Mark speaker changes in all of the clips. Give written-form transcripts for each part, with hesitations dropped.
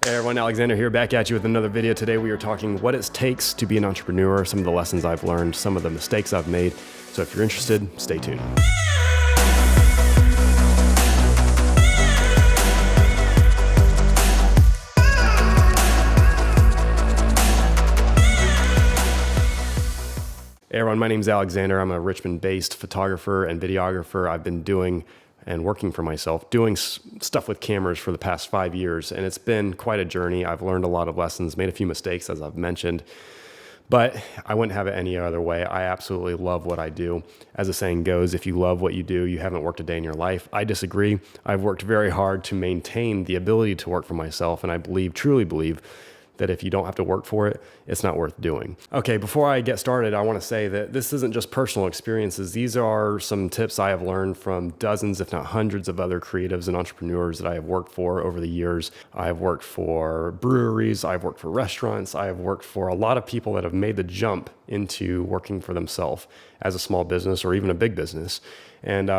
Speaker 1: Hey everyone, Alexander here, back at you with another video. Today we are talking what it takes to be an entrepreneur, some of the lessons I've learned, some of the mistakes I've made. So if you're interested, stay tuned. Hey everyone, my name is Alexander. I'm a Richmond-based photographer and videographer. I've been doing and working for myself, doing stuff with cameras for the past 5 years, and it's been quite a journey. I've learned a lot of lessons, made a few mistakes, as I've mentioned, but I wouldn't have it any other way. I absolutely love what I do. As the saying goes, if you love what you do, you haven't worked a day in your life. I disagree. I've worked very hard to maintain the ability to work for myself, and I truly believe that if you don't have to work for it, it's not worth doing. Okay, before I get started, I wanna say that this isn't just personal experiences. These are some tips I have learned from dozens, if not hundreds of other creatives and entrepreneurs that I have worked for over the years. I have worked for breweries, I've worked for restaurants, I have worked for a lot of people that have made the jump into working for themselves as a small business or even a big business. And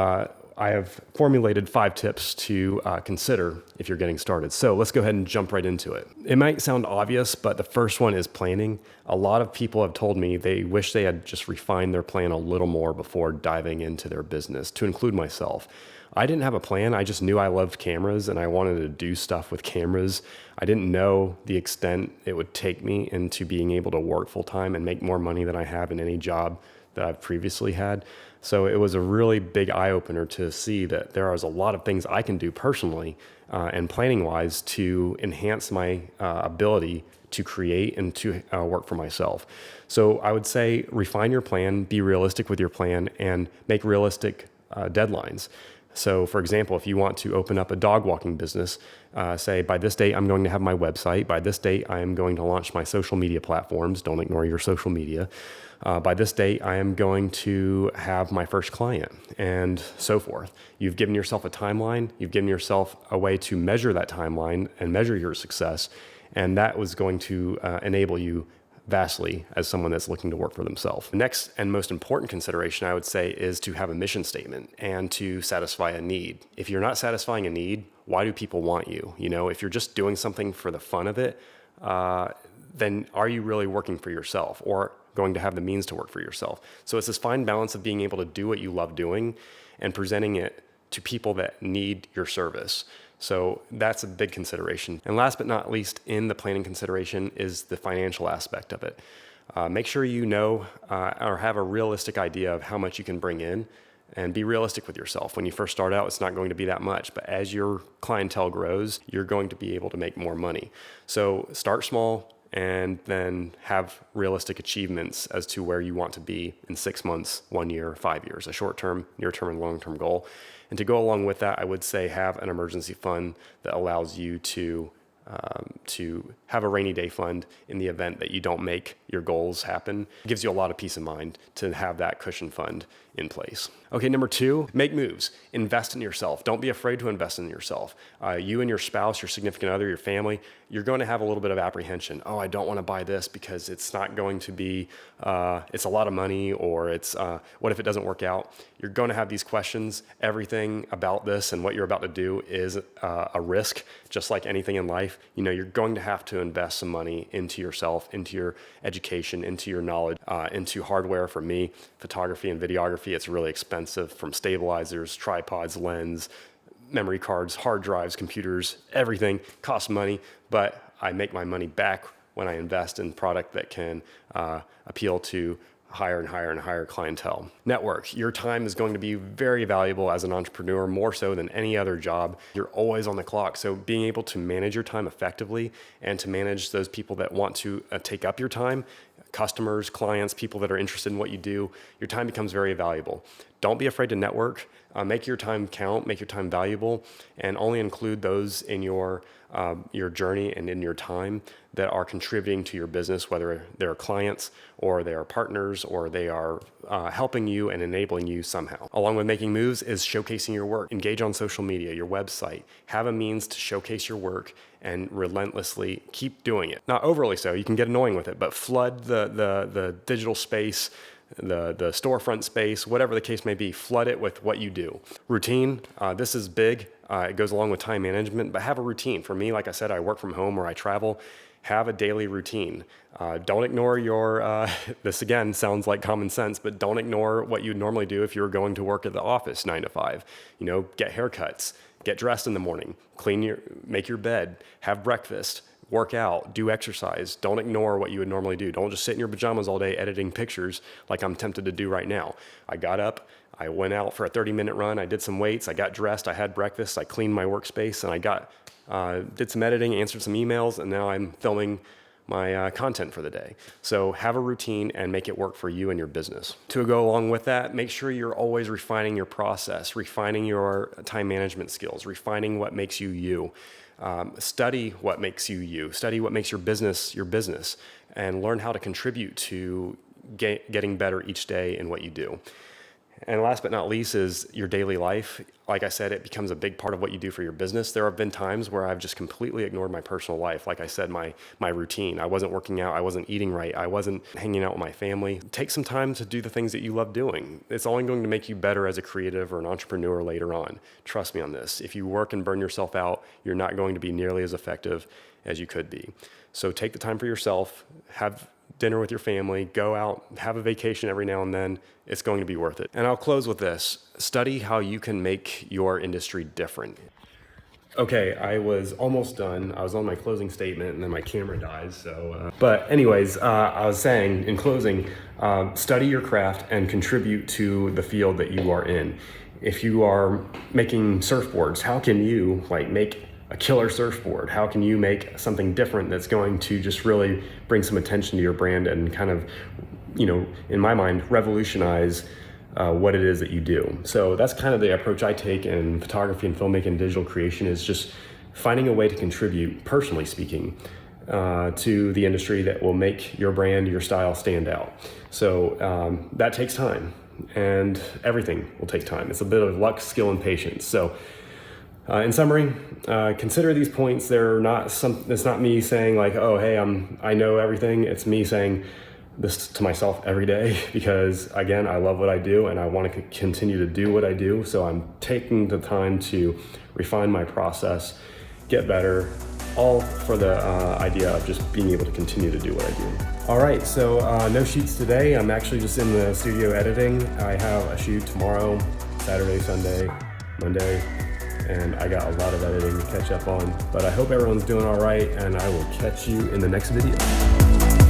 Speaker 1: I have formulated 5 tips to consider if you're getting started. So let's go ahead and jump right into it. It might sound obvious, but the first one is planning. A lot of people have told me they wish they had just refined their plan a little more before diving into their business, to include myself. I didn't have a plan. I just knew I loved cameras and I wanted to do stuff with cameras. I didn't know the extent it would take me into being able to work full time and make more money than I have in any job that I've previously had. So it was a really big eye-opener to see that there is a lot of things I can do personally and planning-wise to enhance my ability to create and to work for myself. So I would say refine your plan, be realistic with your plan, and make realistic deadlines. So for example, if you want to open up a dog walking business, say by this date, I'm going to have my website. By this date, I am going to launch my social media platforms. Don't ignore your social media. By this date, I am going to have my first client, and so forth. You've given yourself a timeline. You've given yourself a way to measure that timeline and measure your success. And that was going to enable you vastly as someone that's looking to work for themselves. The next and most important consideration, I would say, is to have a mission statement and to satisfy a need. If you're not satisfying a need, why do people want you? You know, if you're just doing something for the fun of it, then are you really working for yourself or going to have the means to work for yourself? So it's this fine balance of being able to do what you love doing and presenting it to people that need your service. So that's a big consideration. And last but not least in the planning consideration is the financial aspect of it. Make sure you know or have a realistic idea of how much you can bring in, and be realistic with yourself. When you first start out, it's not going to be that much, but as your clientele grows, you're going to be able to make more money. So start small and then have realistic achievements as to where you want to be in 6 months, 1 year, 5 years, a short-term, near-term, and long-term goal. And to go along with that, I would say have an emergency fund that allows you to have a rainy day fund in the event that you don't make your goals happen. It gives you a lot of peace of mind to have that cushion fund in place. Okay, number 2, make moves. Invest in yourself. Don't be afraid to invest in yourself. You and your spouse, your significant other, your family, you're going to have a little bit of apprehension. Oh, I don't want to buy this because it's not going to be, it's a lot of money, or it's, what if it doesn't work out? You're going to have these questions. Everything about this and what you're about to do is a risk, just like anything in life. You know, you're going to have to invest some money into yourself, into your education, into your knowledge, into hardware. For me, photography and videography, it's really expensive, from stabilizers, tripods, lens, memory cards, hard drives, computers, everything costs money, but I make my money back when I invest in product that can appeal to higher and higher and higher clientele. Network. Your time is going to be very valuable as an entrepreneur, more so than any other job. You're always on the clock. So being able to manage your time effectively and to manage those people that want to take up your time, customers, clients, people that are interested in what you do, your time becomes very valuable. Don't be afraid to network. Make your time count, make your time valuable, and only include those in your journey and in your time that are contributing to your business, whether they're clients or they are partners or they are helping you and enabling you somehow. Along with making moves is showcasing your work. Engage on social media, your website. Have a means to showcase your work and relentlessly keep doing it. Not overly so, you can get annoying with it, but flood the digital space, the storefront space, whatever the case may be, flood it with what you do. Routine, this is big. It goes along with time management, but have a routine. For me, like I said, I work from home or I travel. Have a daily routine. Don't ignore your, this again sounds like common sense, but don't ignore what you normally do if you're going to work at the office 9 to 5. Get haircuts, get dressed in the morning, make your bed, have breakfast, work out, do exercise. Don't ignore what you would normally do. Don't just sit in your pajamas all day editing pictures like I'm tempted to do right now. I got up, I went out for a 30-minute run, I did some weights, I got dressed, I had breakfast, I cleaned my workspace, and I did some editing, answered some emails, and now I'm filming my content for the day. So have a routine and make it work for you and your business. To go along with that, make sure you're always refining your process, refining your time management skills, refining what makes you you. Study what makes you you. Study what makes your business, and learn how to contribute to getting better each day in what you do. And last but not least is your daily life. Like I said, it becomes a big part of what you do for your business. There have been times where I've just completely ignored my personal life. Like I said, my routine. I wasn't working out. I wasn't eating right. I wasn't hanging out with my family. Take some time to do the things that you love doing. It's only going to make you better as a creative or an entrepreneur later on. Trust me on this. If you work and burn yourself out, you're not going to be nearly as effective as you could be. So take the time for yourself. Have dinner with your family, go out, have a vacation every now and then. It's going to be worth it. And I'll close with this. Study how you can make your industry different. Okay, I was almost done. I was on my closing statement and then my camera dies. But anyways, I was saying in closing, study your craft and contribute to the field that you are in. If you are making surfboards, how can you make a killer surfboard? How can you make something different that's going to just really bring some attention to your brand and kind of, in my mind, revolutionize what it is that you do? So that's kind of the approach I take in photography and filmmaking and digital creation, is just finding a way to contribute, personally speaking, to the industry that will make your brand, your style stand out. So that takes time, and everything will take time. It's a bit of luck, skill, and patience. So in summary, consider these points. It's not me saying oh, hey, I know everything. It's me saying this to myself every day because, again, I love what I do and I want to continue to do what I do. So I'm taking the time to refine my process, get better, all for the idea of just being able to continue to do what I do. All right, so no shoots today. I'm actually just in the studio editing. I have a shoot tomorrow, Saturday, Sunday, Monday, and I got a lot of editing to catch up on. But I hope everyone's doing all right, and I will catch you in the next video.